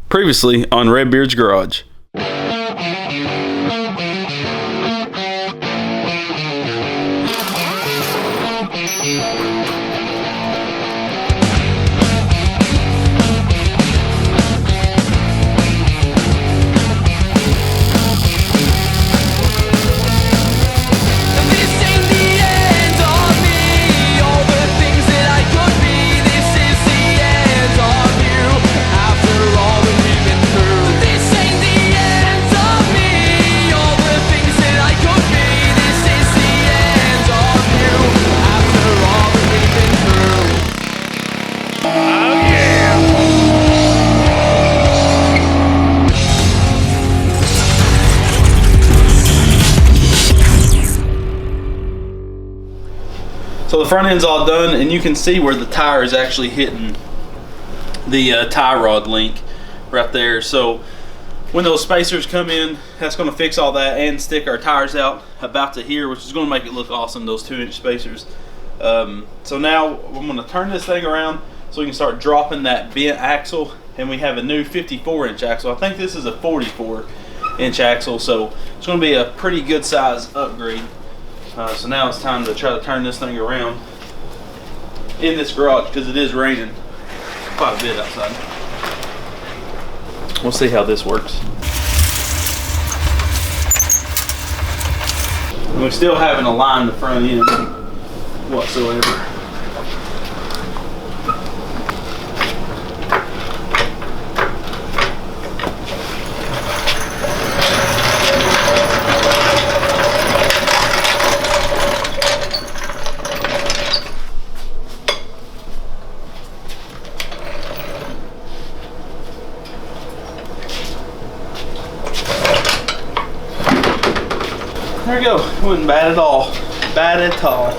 Previously on Redbeard's Garage. So the front end's all done, and you can see where the tire is actually hitting the tie rod link right there. So when those spacers come in, that's going to fix all that and stick our tires out about to here, which is going to make it look awesome, those 2-inch spacers. So now I'm going to turn this thing around so we can start dropping that bent axle, and we have a new 54-inch axle. I think this is a 44-inch axle, so it's going to be a pretty good size upgrade. So now it's time to try to turn this thing around in this garage because it is raining quite a bit outside. We'll see how this works. And we still haven't aligned the front end whatsoever. There we go. It wasn't bad at all. Bad at all.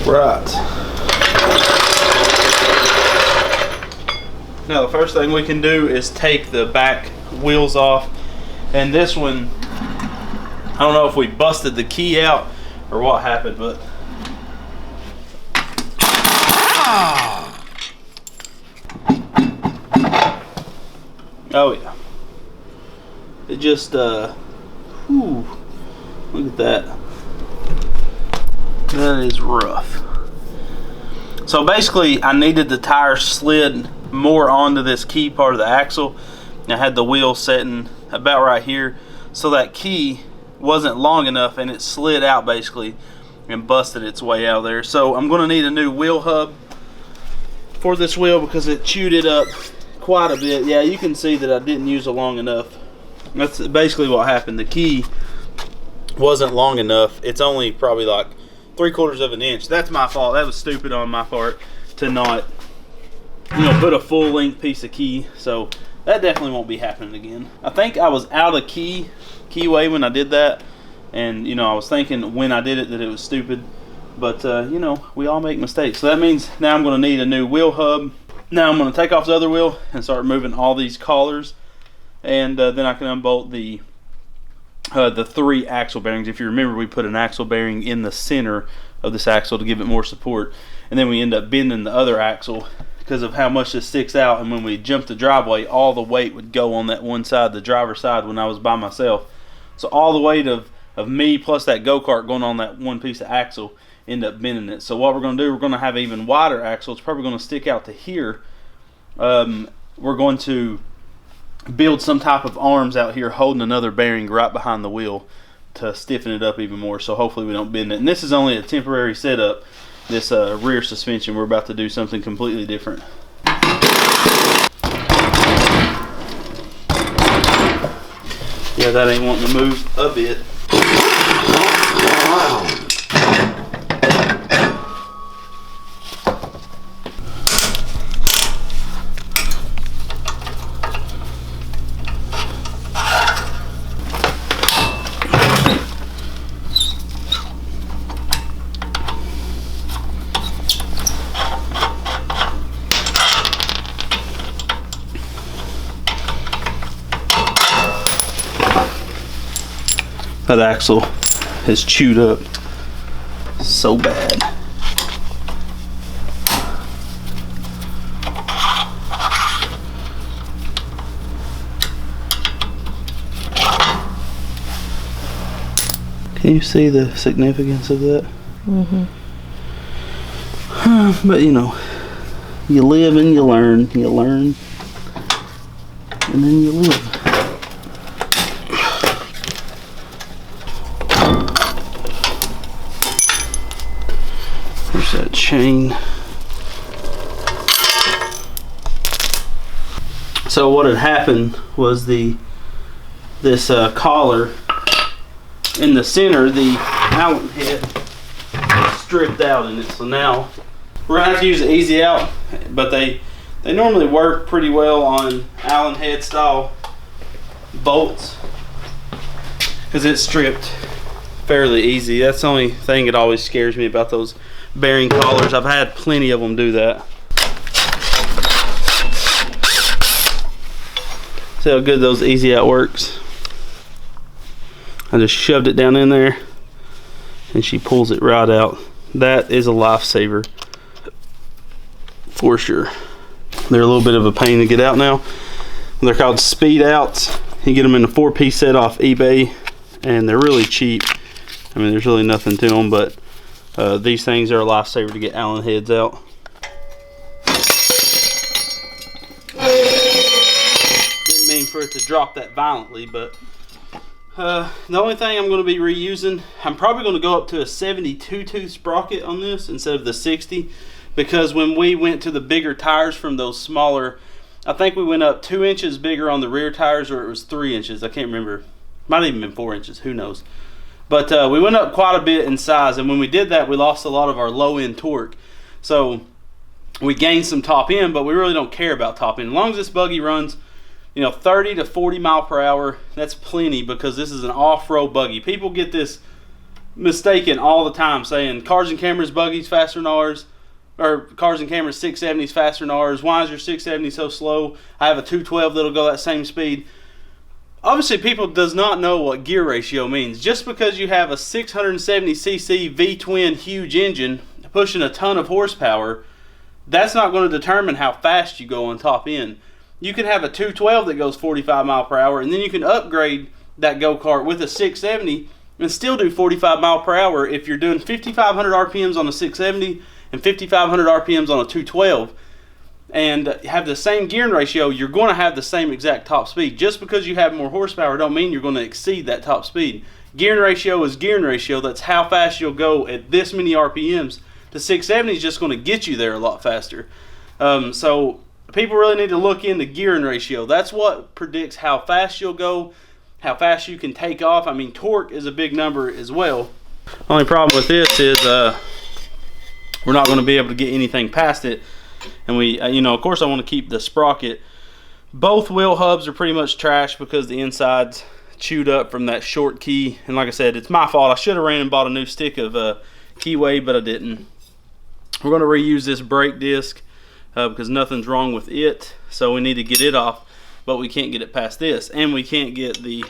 Right. Now the first thing we can do is take the back wheels off. And this one, I don't know if we busted the key out or what happened, but oh yeah, it just whew, look at that. That is rough. So basically I needed the tire slid more onto this key part of the axle. I had the wheel setting about right here, so that key wasn't long enough and it slid out basically and busted its way out of there. So I'm going to need a new wheel hub for this wheel because it chewed it up quite a bit. Yeah, you can see that I didn't use it long enough. That's basically what happened. The key wasn't long enough. It's only probably like 3/4 of an inch. That's my fault. That was stupid on my part to not, you know, put a full length piece of key. So that definitely won't be happening again. I think I was out of keyway when I did that, and you know, I was thinking when I did it that it was stupid, but you know, we all make mistakes. So that means now I'm going to need a new wheel hub. Now I'm going to take off the other wheel and start moving all these collars, and then I can unbolt the 3 axle bearings. If you remember, we put an axle bearing in the center of this axle to give it more support, and then we end up bending the other axle because of how much this sticks out. And when we jump the driveway, all the weight would go on that one side, the driver's side, when I was by myself. So all the weight of me plus that go-kart going on that one piece of axle end up bending it. So what we're going to do, we're going to have an even wider axle. It's probably going to stick out to here. We're going to build some type of arms out here holding another bearing right behind the wheel to stiffen it up even more, so hopefully we don't bend it. And this is only a temporary setup, this rear suspension. We're about to do something completely different. Yeah, that ain't wanting to move a bit. That axle has chewed up so bad. Can you see the significance of that? Mm-hmm. But you know, you live and you learn, and then you live. There's that chain. So what had happened was this collar in the center, the Allen head stripped out in it. So now we're gonna have to use the easy out, but they normally work pretty well on Allen head style bolts because it's stripped fairly easy. That's the only thing that always scares me about those bearing collars. I've had plenty of them do that. See how good those easy out works. I just shoved it down in there and she pulls it right out. That is a lifesaver for sure. They're a little bit of a pain to get out now. They're called speed outs. You get them in a 4-piece set off eBay and they're really cheap. I mean, there's really nothing to them, but these things are a lifesaver to get Allen heads out. Didn't mean for it to drop that violently, but the only thing I'm going to be reusing, I'm probably going to go up to a 72 tooth sprocket on this instead of the 60, because when we went to the bigger tires from those smaller, I think we went up 2 inches bigger on the rear tires, or it was 3 inches, I can't remember, might have even been 4 inches, who knows. But we went up quite a bit in size, and when we did that we lost a lot of our low end torque. So we gained some top end, but we really don't care about top end. As long as this buggy runs, you know, 30 to 40 mile per hour, that's plenty, because this is an off-road buggy. People get this mistaken all the time, saying Cars and Cameras buggy's faster than ours, or Cars and Cameras 670's faster than ours. Why is your 670 so slow? I have a 212 that'll go that same speed. Obviously, people does not know what gear ratio means. Just because you have a 670cc V-twin huge engine pushing a ton of horsepower, that's not going to determine how fast you go on top end. You can have a 212 that goes 45 mile per hour, and then you can upgrade that go-kart with a 670 and still do 45 mile per hour if you're doing 5,500 RPMs on a 670 and 5,500 RPMs on a 212 and have the same gearing ratio. You're going to have the same exact top speed. Just because you have more horsepower don't mean you're going to exceed that top speed. Gearing ratio is gearing ratio. That's how fast you'll go at this many RPMs. The 670 is just going to get you there a lot faster. So people really need to look into gearing ratio. That's what predicts how fast you'll go, how fast you can take off. I mean, torque is a big number as well. Only problem with this is we're not going to be able to get anything past it. And we, you know, of course I want to keep the sprocket. Both wheel hubs are pretty much trash because the inside's chewed up from that short key. And like I said, it's my fault. I should have ran and bought a new stick of keyway, but I didn't. We're going to reuse this brake disc because nothing's wrong with it. So we need to get it off, but we can't get it past this. And we can't get the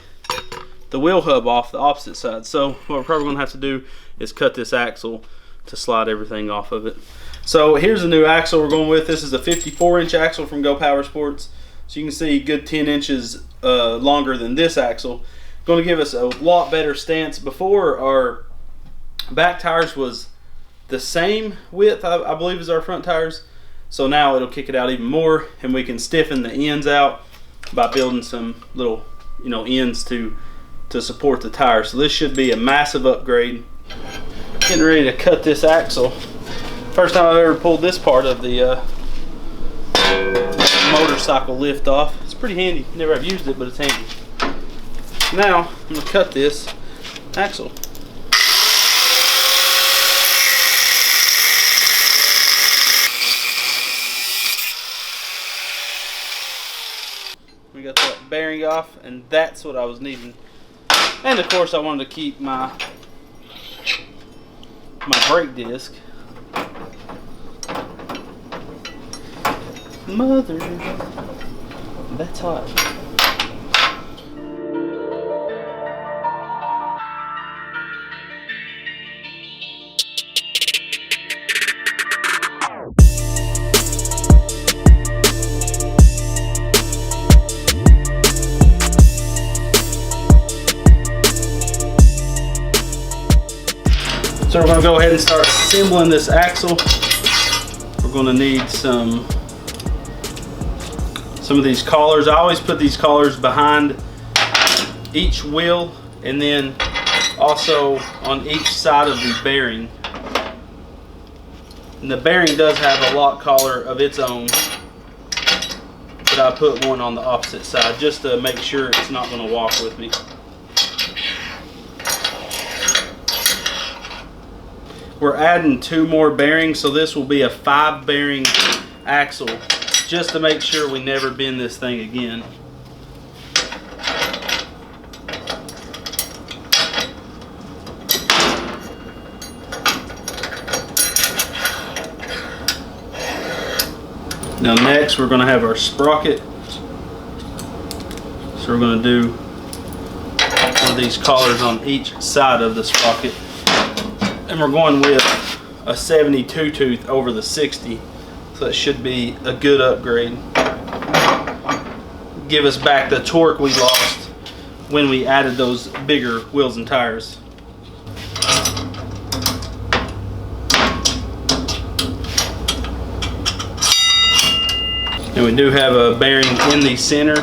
wheel hub off the opposite side. So what we're probably going to have to do is cut this axle to slide everything off of it. So here's a new axle we're going with. This is a 54-inch axle from Go Power Sports. So you can see a good 10 inches longer than this axle. Going to give us a lot better stance. Before, our back tires was the same width, I believe, as our front tires. So now it'll kick it out even more, and we can stiffen the ends out by building some little, you know, ends to support the tire. So this should be a massive upgrade. Getting ready to cut this axle. First time I've ever pulled this part of the motorcycle lift off. It's pretty handy. Never have used it, but it's handy. Now I'm going to cut this axle. We got that bearing off, and that's what I was needing. And of course I wanted to keep my brake disc. Mother, that's hot. So we're going to go ahead and start assembling this axle. We're going to need some of these collars. I always put these collars behind each wheel and then also on each side of the bearing. And the bearing does have a lock collar of its own, but I put one on the opposite side just to make sure it's not going to walk with me. We're adding 2 more bearings, so this will be a 5 bearing axle just to make sure we never bend this thing again. Now next we're going to have our sprocket. So we're going to do one of these collars on each side of the sprocket. And we're going with a 72 tooth over the 60. So that should be a good upgrade. Give us back the torque we lost when we added those bigger wheels and tires. And we do have a bearing in the center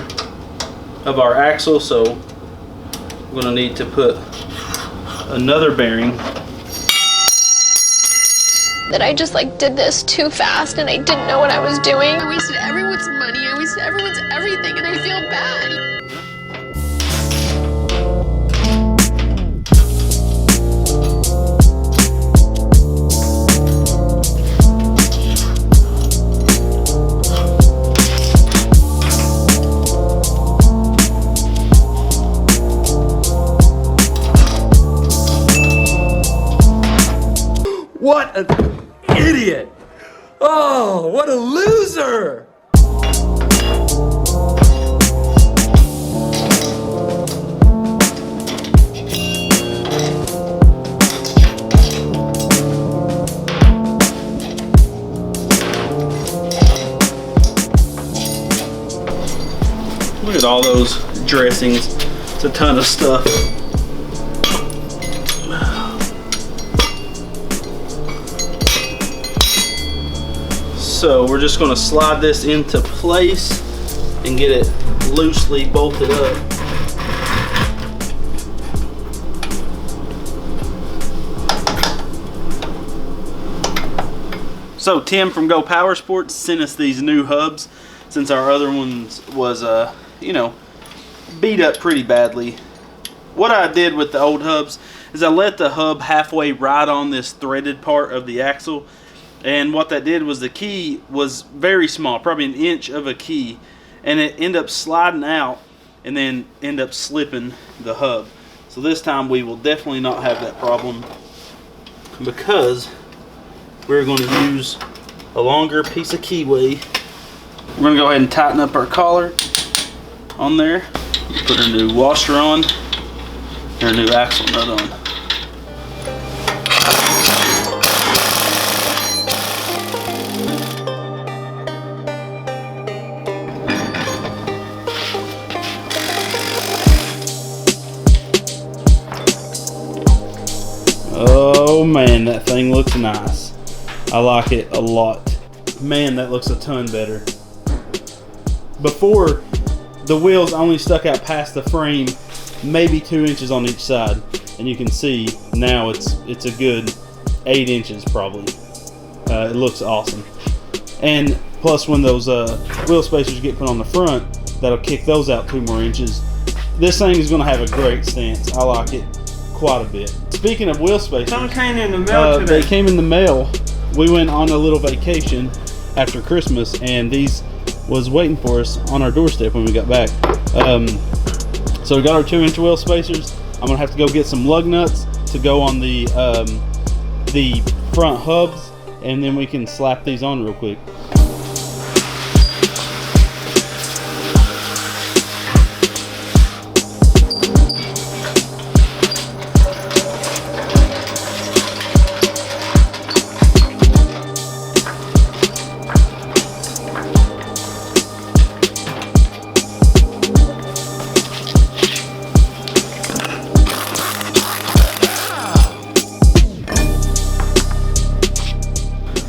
of our axle, so we're going to need to put another bearing. That I just did this too fast and I didn't know what I was doing. I wasted everyone's money, I wasted everyone's everything, and I feel bad. What an idiot! Oh, what a loser! Look at all those dressings. It's a ton of stuff. So we're just going to slide this into place and get it loosely bolted up. So Tim from Go Power Sports sent us these new hubs since our other ones was you know, beat up pretty badly. What I did with the old hubs is I let the hub halfway ride on this threaded part of the axle. And what that did was the key was very small, probably an inch of a key, and it ended up sliding out and then end up slipping the hub. So this time we will definitely not have that problem because we're going to use a longer piece of keyway. We're going to go ahead and tighten up our collar on there, put our new washer on, and our new axle nut on. Oh man, that thing looks nice. I like it a lot. Man, that looks a ton better. Before, the wheels only stuck out past the frame, maybe 2 inches on each side, and you can see now it's a good 8 inches probably. It looks awesome. And plus, when those wheel spacers get put on the front, that'll kick those out 2 more inches. This thing is going to have a great stance. I like it quite a bit. Speaking of wheel spacers, some came in the mail today. They came in the mail. We went on a little vacation after Christmas, and these was waiting for us on our doorstep when we got back. So we got our 2-inch wheel spacers. I'm gonna have to go get some lug nuts to go on the front hubs, and then we can slap these on real quick.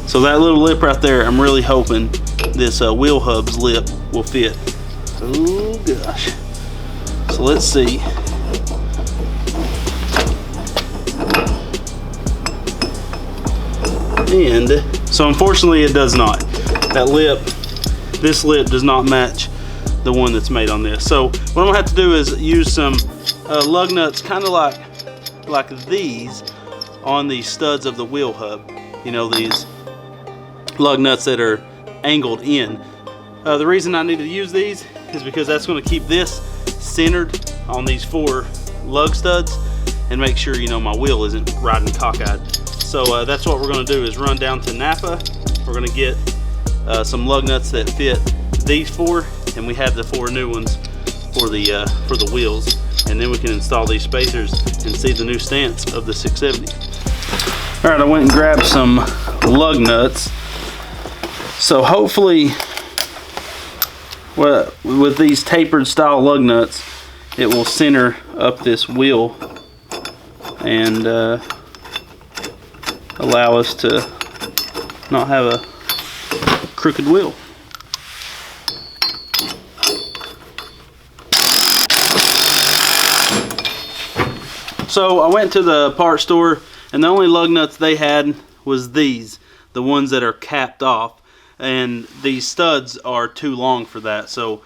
So that little lip right there, I'm really hoping this wheel hub's lip will fit. Oh gosh. So let's see. And so unfortunately it does not. That lip, this lip does not match the one that's made on this. So what I'm gonna have to do is use some lug nuts, kind of like these, on the studs of the wheel hub. You know, these lug nuts that are angled in. The reason I need to use these is because that's going to keep this centered on these 4 lug studs and make sure, you know, my wheel isn't riding cockeyed. So that's what we're going to do, is run down to Napa. We're going to get some lug nuts that fit these 4, and we have the 4 new ones for the wheels, and then we can install these spacers and see the new stance of the 670. All right, I went and grabbed some lug nuts. So hopefully, well, with these tapered style lug nuts, it will center up this wheel and allow us to not have a crooked wheel. So I went to the part store, and the only lug nuts they had was these, the ones that are capped off, and these studs are too long for that. So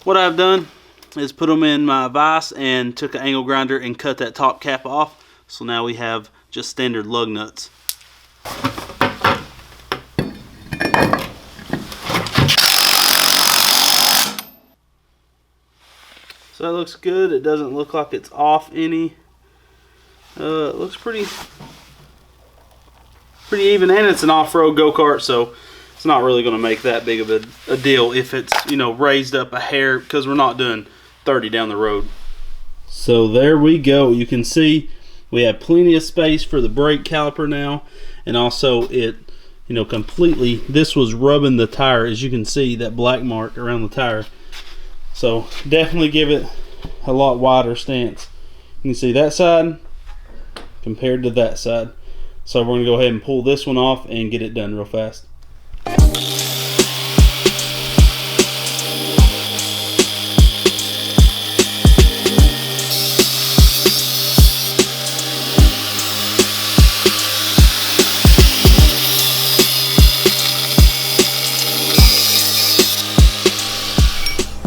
what I've done is put them in my vise and took an angle grinder and cut that top cap off. So now we have just standard lug nuts. So that looks good. It doesn't look like it's off any. It looks pretty even, and it's an off-road go-kart, so it's not really going to make that big of a deal if it's, you know, raised up a hair, because we're not doing 30 down the road. So there we go. You can see we have plenty of space for the brake caliper now, and also it, you know, completely, this was rubbing the tire, as you can see that black mark around the tire. So definitely give it a lot wider stance. You can see that side compared to that side. So we're going to go ahead and pull this one off and get it done real fast.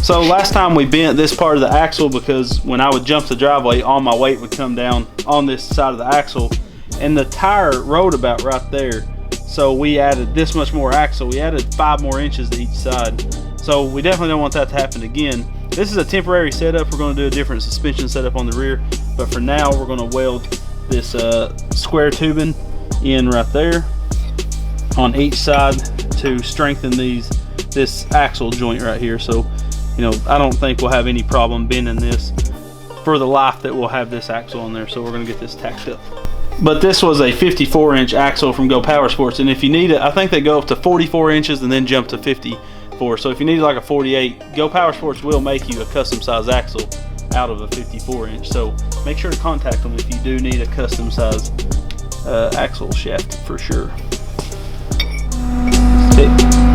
So last time we bent this part of the axle because when I would jump the driveway, all my weight would come down on this side of the axle, and the tire rode about right there. So we added this much more axle. We added 5 more inches to each side. So we definitely don't want that to happen again. This is a temporary setup. We're going to do a different suspension setup on the rear, but for now we're going to weld this square tubing in right there on each side to strengthen this axle joint right here. So, you know, I don't think we'll have any problem bending this for the life that we'll have this axle on there. So we're going to get this tacked up. But this was a 54-inch axle from Go Power Sports, and if you need it, I think they go up to 44 inches and then jump to 54. So if you need like a 48, Go Power Sports will make you a custom size axle out of a 54-inch. So make sure to contact them if you do need a custom size axle shaft for sure. Okay.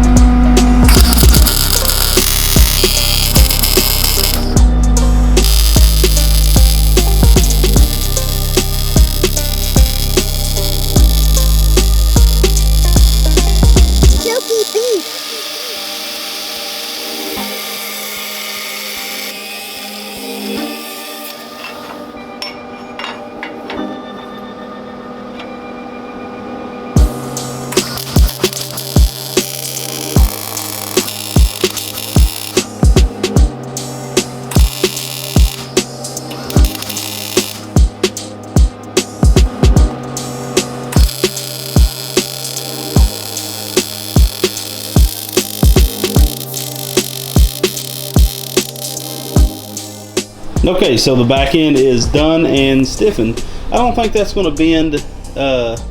Okay, so the back end is done and stiffened. I don't think that's going to bend.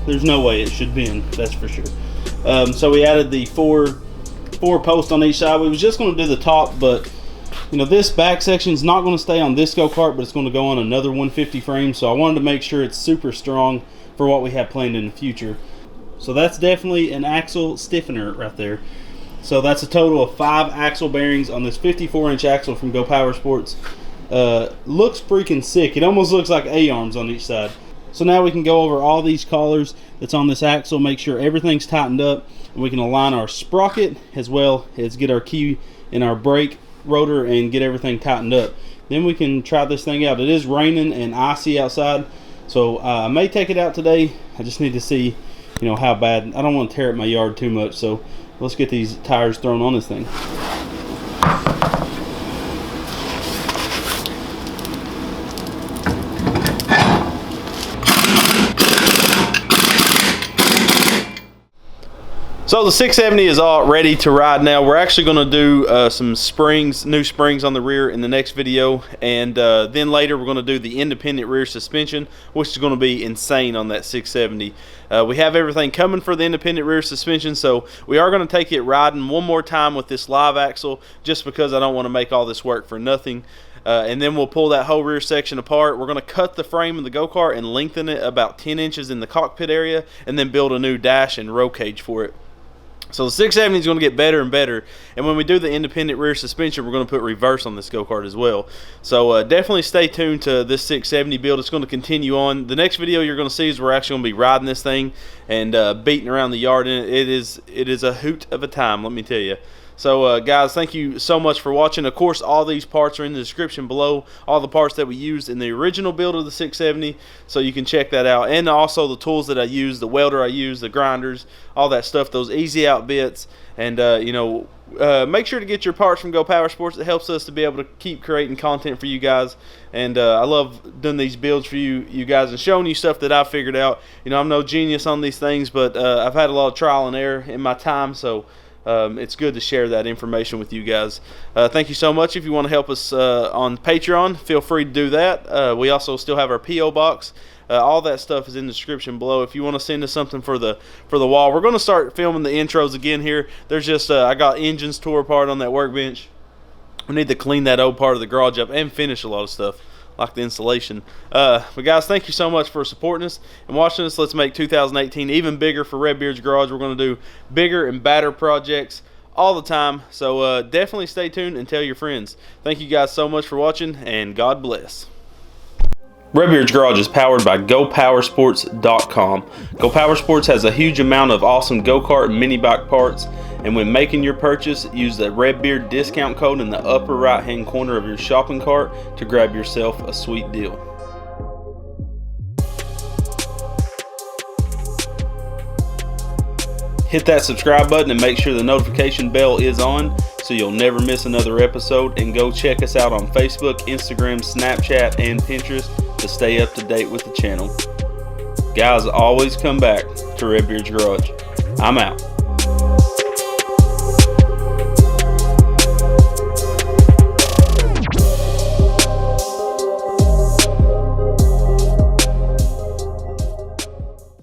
There's no way it should bend, that's for sure. So we added the four posts on each side. We was just going to do the top, but you know, this back section is not going to stay on this go-kart, but it's going to go on another 150 frame. So I wanted to make sure it's super strong for what we have planned in the future. So that's definitely an axle stiffener right there. So that's a total of 5 axle bearings on this 54-inch axle from Go Power Sports. Looks freaking sick. It almost looks like A-arms on each side. So now we can go over all these collars that's on this axle, make sure everything's tightened up, and we can align our sprocket as well as get our key in our brake rotor and get everything tightened up. Then we can try this thing out. It is raining and icy outside, so I may take it out today. I just need to see, you know, how bad. I don't want to tear up my yard too much, so let's get these tires thrown on this thing. So the 670 is all ready to ride now. We're actually going to do some springs, new springs on the rear in the next video, and then later we're going to do the independent rear suspension, which is going to be insane on that 670. We have everything coming for the independent rear suspension, so we are going to take it riding one more time with this live axle, just because I don't want to make all this work for nothing. And then we'll pull that whole rear section apart. We're going to cut the frame of the go-kart and lengthen it about 10 inches in the cockpit area, and then build a new dash and roll cage for it. So the 670 is going to get better and better, and when we do the independent rear suspension, we're going to put reverse on this go-kart as well. So definitely stay tuned to this 670 build. It's going to continue on. The next video you're going to see is we're actually going to be riding this thing and beating around the yard in it. It is a hoot of a time, let me tell you. So guys, thank you so much for watching. Of course, all these parts are in the description below, all the parts that we used in the original build of the 670, so you can check that out. And also the tools that I used, the welder I used, the grinders, all that stuff, those easy out bits. And you know, make sure to get your parts from Go Power Sports. It helps us to be able to keep creating content for you guys. And I love doing these builds for you guys and showing you stuff that I figured out. You know, I'm no genius on these things, but I've had a lot of trial and error in my time, so it's good to share that information with you guys. Thank you so much. If you want to help us on Patreon, feel free to do that. We also still have our P.O. box. All that stuff is in the description below. If you want to send us something for the wall, we're going to start filming the intros again here. There's just I got engines tore apart on that workbench. We need to clean that old part of the garage up and finish a lot of stuff, like the insulation. But guys, thank you so much for supporting us and watching us. Let's make 2018 even bigger for Redbeard's Garage. We're going to do bigger and badder projects all the time, so definitely stay tuned and tell your friends. Thank you guys so much for watching, and God bless. Redbeard's Garage is powered by GoPowersports.com. Go Power Sports has a huge amount of awesome go-kart and mini bike parts, and when making your purchase, use the Redbeard discount code in the upper right hand corner of your shopping cart to grab yourself a sweet deal. Hit that subscribe button and make sure the notification bell is on so you'll never miss another episode, and go check us out on Facebook, Instagram, Snapchat, and Pinterest to stay up to date with the channel. Guys, always come back to Redbeard's Garage. I'm out.